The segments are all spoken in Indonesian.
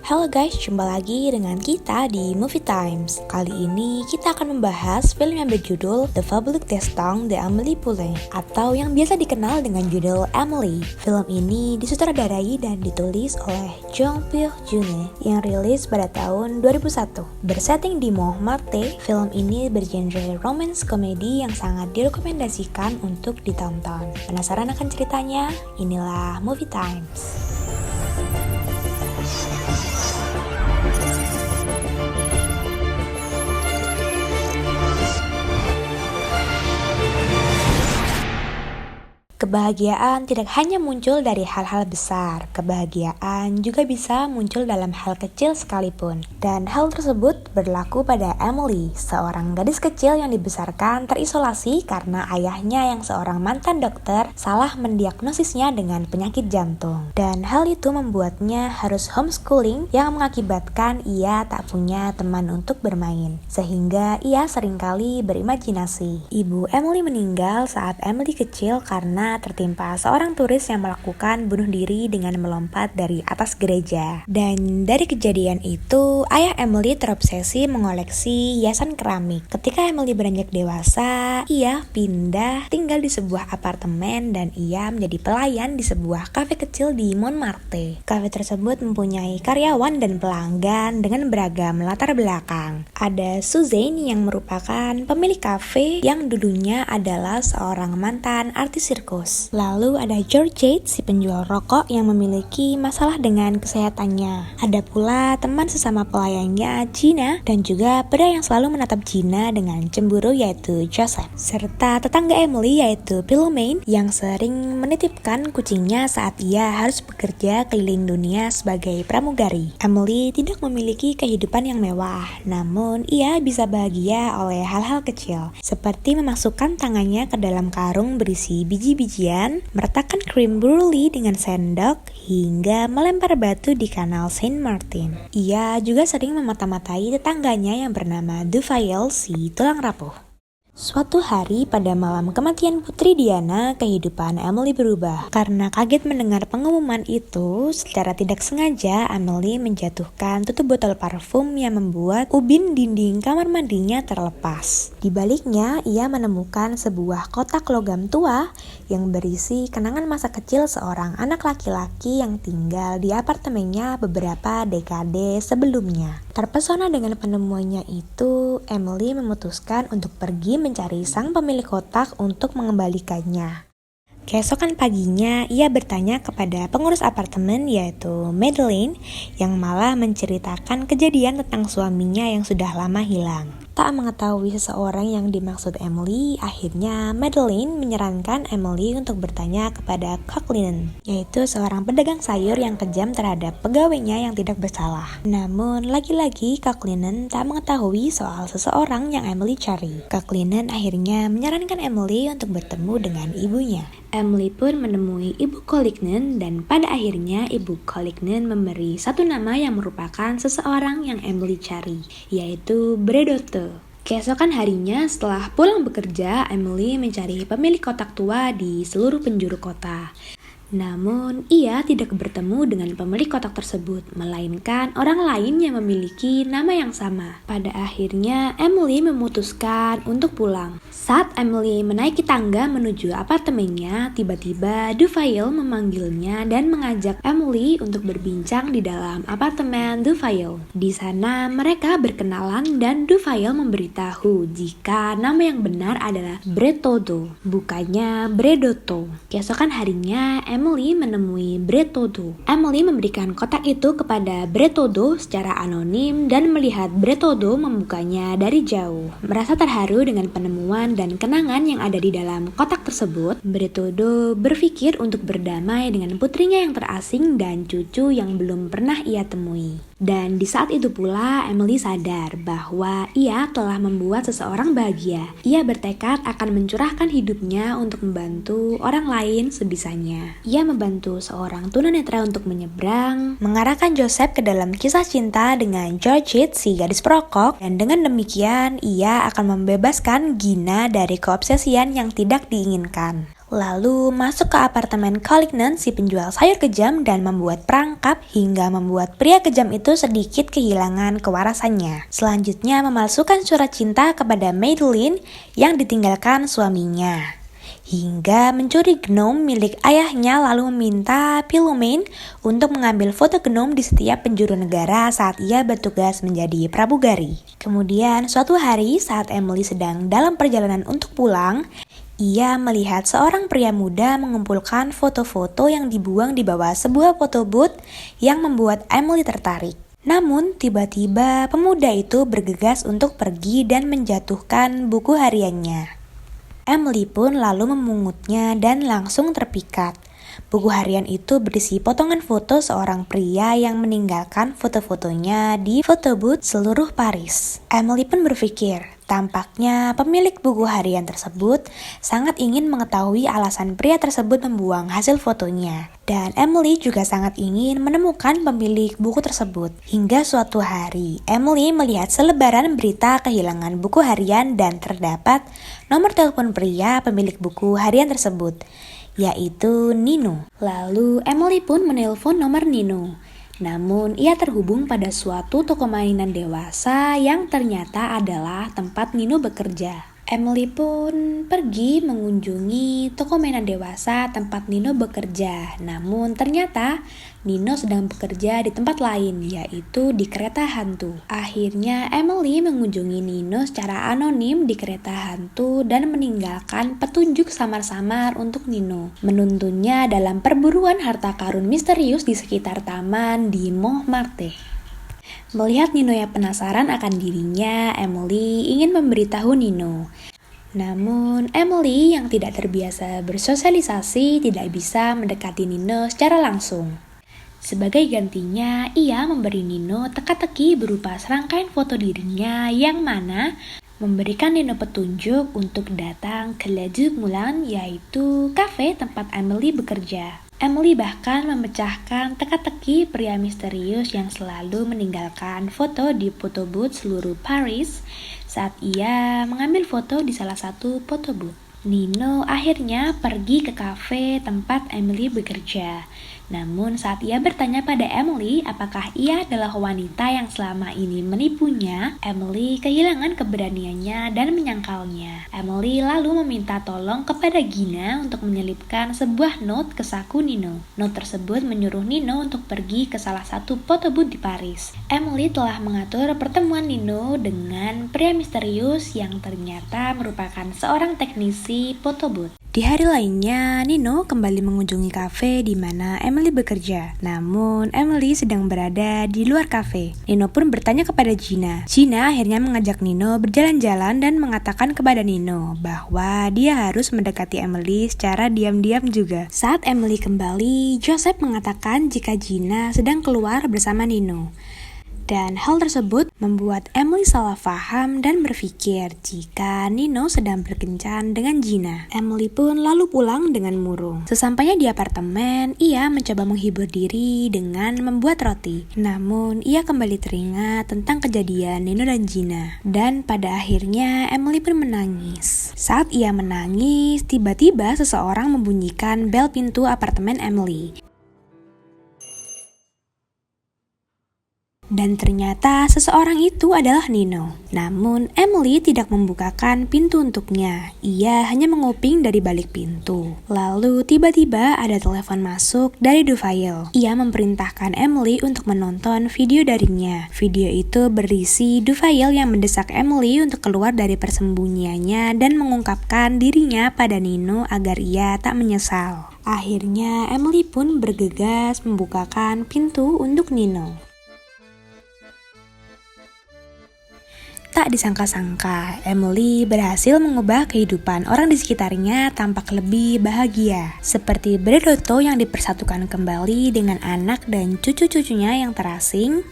Halo guys, jumpa lagi dengan kita di Movie Times. Kali ini kita akan membahas film yang berjudul The Fabulous Destin de Amélie Poulain atau yang biasa dikenal dengan judul Emily. Film ini disutradarai dan ditulis oleh Jean-Pierre Jeunet yang rilis pada tahun 2001. Bersetting di Montmartre, film ini bergenre romance komedi yang sangat direkomendasikan untuk ditonton. Penasaran akan ceritanya? Inilah Movie Times. Kebahagiaan tidak hanya muncul dari hal-hal besar, kebahagiaan juga bisa muncul dalam hal kecil sekalipun. Dan hal tersebut berlaku pada Emily, seorang gadis kecil yang dibesarkan terisolasi karena ayahnya yang seorang mantan dokter salah mendiagnosisnya dengan penyakit jantung. Dan hal itu membuatnya harus homeschooling yang mengakibatkan ia tak punya teman untuk bermain, sehingga ia seringkali berimajinasi. Ibu Emily meninggal saat Emily kecil karena tertimpa seorang turis yang melakukan bunuh diri dengan melompat dari atas gereja. Dan dari kejadian itu, ayah Emily terobsesi mengoleksi hiasan keramik. Ketika Emily beranjak dewasa, ia pindah tinggal di sebuah apartemen dan ia menjadi pelayan di sebuah kafe kecil di Montmartre. Kafe tersebut mempunyai karyawan dan pelanggan dengan beragam latar belakang. Ada Suzanne yang merupakan pemilik kafe yang dulunya adalah seorang mantan artis sirkus. Lalu ada Georgette, si penjual rokok yang memiliki masalah dengan kesehatannya. Ada pula teman sesama pelayannya, Gina, dan juga pria yang selalu menatap Gina dengan cemburu yaitu Joseph. Serta tetangga Emily yaitu Philomene yang sering menitipkan kucingnya saat ia harus bekerja keliling dunia sebagai pramugari. Emily tidak memiliki kehidupan yang mewah, namun ia bisa bahagia oleh hal-hal kecil, seperti memasukkan tangannya ke dalam karung berisi biji-bijian, meratakan krim brulee dengan sendok, hingga melempar batu di kanal Saint Martin. Ia juga sering memata-matai tetangganya yang bernama Dufayel, si tulang rapuh. Suatu hari pada malam kematian Putri Diana, kehidupan Emily berubah. Karena kaget mendengar pengumuman itu, secara tidak sengaja Emily menjatuhkan tutup botol parfum yang membuat ubin dinding kamar mandinya terlepas. Di baliknya, ia menemukan sebuah kotak logam tua yang berisi kenangan masa kecil seorang anak laki-laki yang tinggal di apartemennya beberapa dekade sebelumnya. Terpesona dengan penemuannya itu, Emily memutuskan untuk pergi mencari sang pemilik kotak untuk mengembalikannya. Keesokan paginya, ia bertanya kepada pengurus apartemen yaitu Madeleine yang malah menceritakan kejadian tentang suaminya yang sudah lama hilang. Tak mengetahui seseorang yang dimaksud Emily, akhirnya Madeleine menyarankan Emily untuk bertanya kepada Coquelin, yaitu seorang pedagang sayur yang kejam terhadap pegawainya yang tidak bersalah. Namun, lagi-lagi Coquelin tak mengetahui soal seseorang yang Emily cari. Coquelin akhirnya menyarankan Emily untuk bertemu dengan ibunya. Emily pun menemui Ibu Colignan dan pada akhirnya Ibu Colignan memberi satu nama yang merupakan seseorang yang Emily cari, yaitu Bredotto. Keesokan harinya setelah pulang bekerja, Emily mencari pemilik kotak tua di seluruh penjuru kota. Namun, ia tidak bertemu dengan pemilik kotak tersebut, melainkan orang lain yang memiliki nama yang sama. Pada akhirnya, Emily memutuskan untuk pulang. Saat Emily menaiki tangga menuju apartemennya, tiba-tiba Dufayel memanggilnya dan mengajak Emily untuk berbincang di dalam apartemen Dufayel. Di sana, mereka berkenalan dan Dufayel memberitahu jika nama yang benar adalah Bretaudo, bukannya Bredotto. Keesokan harinya, Emily menemui Bretaudo. Emily memberikan kotak itu kepada Bretaudo secara anonim dan melihat Bretaudo membukanya dari jauh. Merasa terharu dengan penemuan dan kenangan yang ada di dalam kotak tersebut, Bretaudo berpikir untuk berdamai dengan putrinya yang terasing dan cucu yang belum pernah ia temui. Dan di saat itu pula Emily sadar bahwa ia telah membuat seseorang bahagia. Ia bertekad akan mencurahkan hidupnya untuk membantu orang lain sebisanya. Ia membantu seorang tunanetra untuk menyeberang, mengarahkan Joseph ke dalam kisah cinta dengan Georgette, si gadis perokok, dan dengan demikian ia akan membebaskan Gina dari keobsesian yang tidak diinginkan. lalu masuk ke apartemen Collignon si penjual sayur kejam dan membuat perangkap hingga membuat pria kejam itu sedikit kehilangan kewarasannya. Selanjutnya memalsukan surat cinta kepada Madeline yang ditinggalkan suaminya. Hingga mencuri gnome milik ayahnya lalu meminta Philomene untuk mengambil foto gnome di setiap penjuru negara saat ia bertugas menjadi pramugari. Kemudian suatu hari saat Emily sedang dalam perjalanan untuk pulang, ia melihat seorang pria muda mengumpulkan foto-foto yang dibuang di bawah sebuah foto booth yang membuat Emily tertarik. Namun tiba-tiba pemuda itu bergegas untuk pergi dan menjatuhkan buku hariannya. Emily pun lalu memungutnya dan langsung terpikat. Buku harian itu berisi potongan foto seorang pria yang meninggalkan foto-fotonya di foto booth seluruh Paris. Emily pun berpikir, tampaknya pemilik buku harian tersebut sangat ingin mengetahui alasan pria tersebut membuang hasil fotonya. Dan Emily juga sangat ingin menemukan pemilik buku tersebut. Hingga suatu hari, Emily melihat selebaran berita kehilangan buku harian dan terdapat nomor telepon pria pemilik buku harian tersebut, yaitu Nino. Lalu Emily pun menelpon nomor Nino. Namun ia terhubung pada suatu toko mainan dewasa yang ternyata adalah tempat Nino bekerja. Emily pun pergi mengunjungi toko mainan dewasa tempat Nino bekerja. Namun ternyata Nino sedang bekerja di tempat lain, yaitu di kereta hantu. Akhirnya Emily mengunjungi Nino secara anonim di kereta hantu dan meninggalkan petunjuk samar-samar untuk Nino, menuntunnya dalam perburuan harta karun misterius di sekitar taman di Montmartre. Melihat Nino yang penasaran akan dirinya, Emily ingin memberitahu Nino. Namun, Emily yang tidak terbiasa bersosialisasi tidak bisa mendekati Nino secara langsung. Sebagai gantinya, ia memberi Nino teka-teki berupa serangkaian foto dirinya yang mana memberikan Nino petunjuk untuk datang ke Le Duc Moulin, yaitu kafe tempat Emily bekerja. Emily bahkan memecahkan teka-teki pria misterius yang selalu meninggalkan foto di foto booth seluruh Paris saat ia mengambil foto di salah satu foto booth. Nino akhirnya pergi ke kafe tempat Emily bekerja. Namun saat ia bertanya pada Emily apakah ia adalah wanita yang selama ini menipunya, Emily kehilangan keberaniannya dan menyangkalnya. Emily lalu meminta tolong kepada Gina untuk menyelipkan sebuah note ke saku Nino. Note tersebut menyuruh Nino untuk pergi ke salah satu foto booth di Paris. Emily telah mengatur pertemuan Nino dengan pria misterius yang ternyata merupakan seorang teknisi foto booth. Di hari lainnya, Nino kembali mengunjungi kafe di mana Emily bekerja. Namun, Emily sedang berada di luar kafe. Nino pun bertanya kepada Gina. Gina akhirnya mengajak Nino berjalan-jalan dan mengatakan kepada Nino bahwa dia harus mendekati Emily secara diam-diam juga. Saat Emily kembali, Joseph mengatakan jika Gina sedang keluar bersama Nino. Dan hal tersebut membuat Emily salah paham dan berpikir jika Nino sedang berkencan dengan Gina. Emily pun lalu pulang dengan murung. Sesampainya di apartemen, ia mencoba menghibur diri dengan membuat roti. Namun, ia kembali teringat tentang kejadian Nino dan Gina. Dan pada akhirnya, Emily pun menangis. Saat ia menangis, tiba-tiba seseorang membunyikan bel pintu apartemen Emily. Dan ternyata seseorang itu adalah Nino. Namun Emily tidak membukakan pintu untuknya. Ia hanya menguping dari balik pintu. Lalu tiba-tiba ada telepon masuk dari Dufayel. Ia memerintahkan Emily untuk menonton video darinya. Video itu berisi Dufayel yang mendesak Emily untuk keluar dari persembunyiannya dan mengungkapkan dirinya pada Nino agar ia tak menyesal. Akhirnya Emily pun bergegas membukakan pintu untuk Nino. Tak disangka-sangka, Emily berhasil mengubah kehidupan orang di sekitarnya tampak lebih bahagia. Seperti Bredotto yang dipersatukan kembali dengan anak dan cucu-cucunya yang terasing.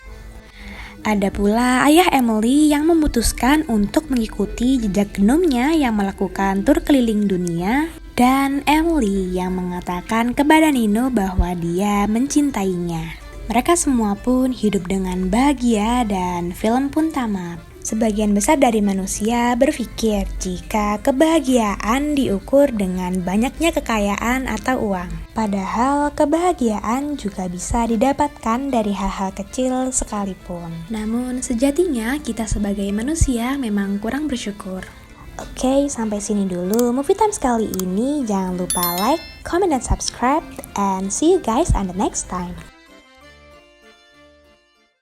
Ada pula ayah Emily yang memutuskan untuk mengikuti jejak gnome-nya yang melakukan tur keliling dunia. Dan Emily yang mengatakan kepada Nino bahwa dia mencintainya. Mereka semua pun hidup dengan bahagia dan film pun tamat. Sebagian besar dari manusia berpikir jika kebahagiaan diukur dengan banyaknya kekayaan atau uang. Padahal kebahagiaan juga bisa didapatkan dari hal-hal kecil sekalipun. Namun sejatinya kita sebagai manusia memang kurang bersyukur. Oke, sampai sini dulu Movie Times kali ini. Jangan lupa like, comment, dan subscribe. And see you guys on the next time.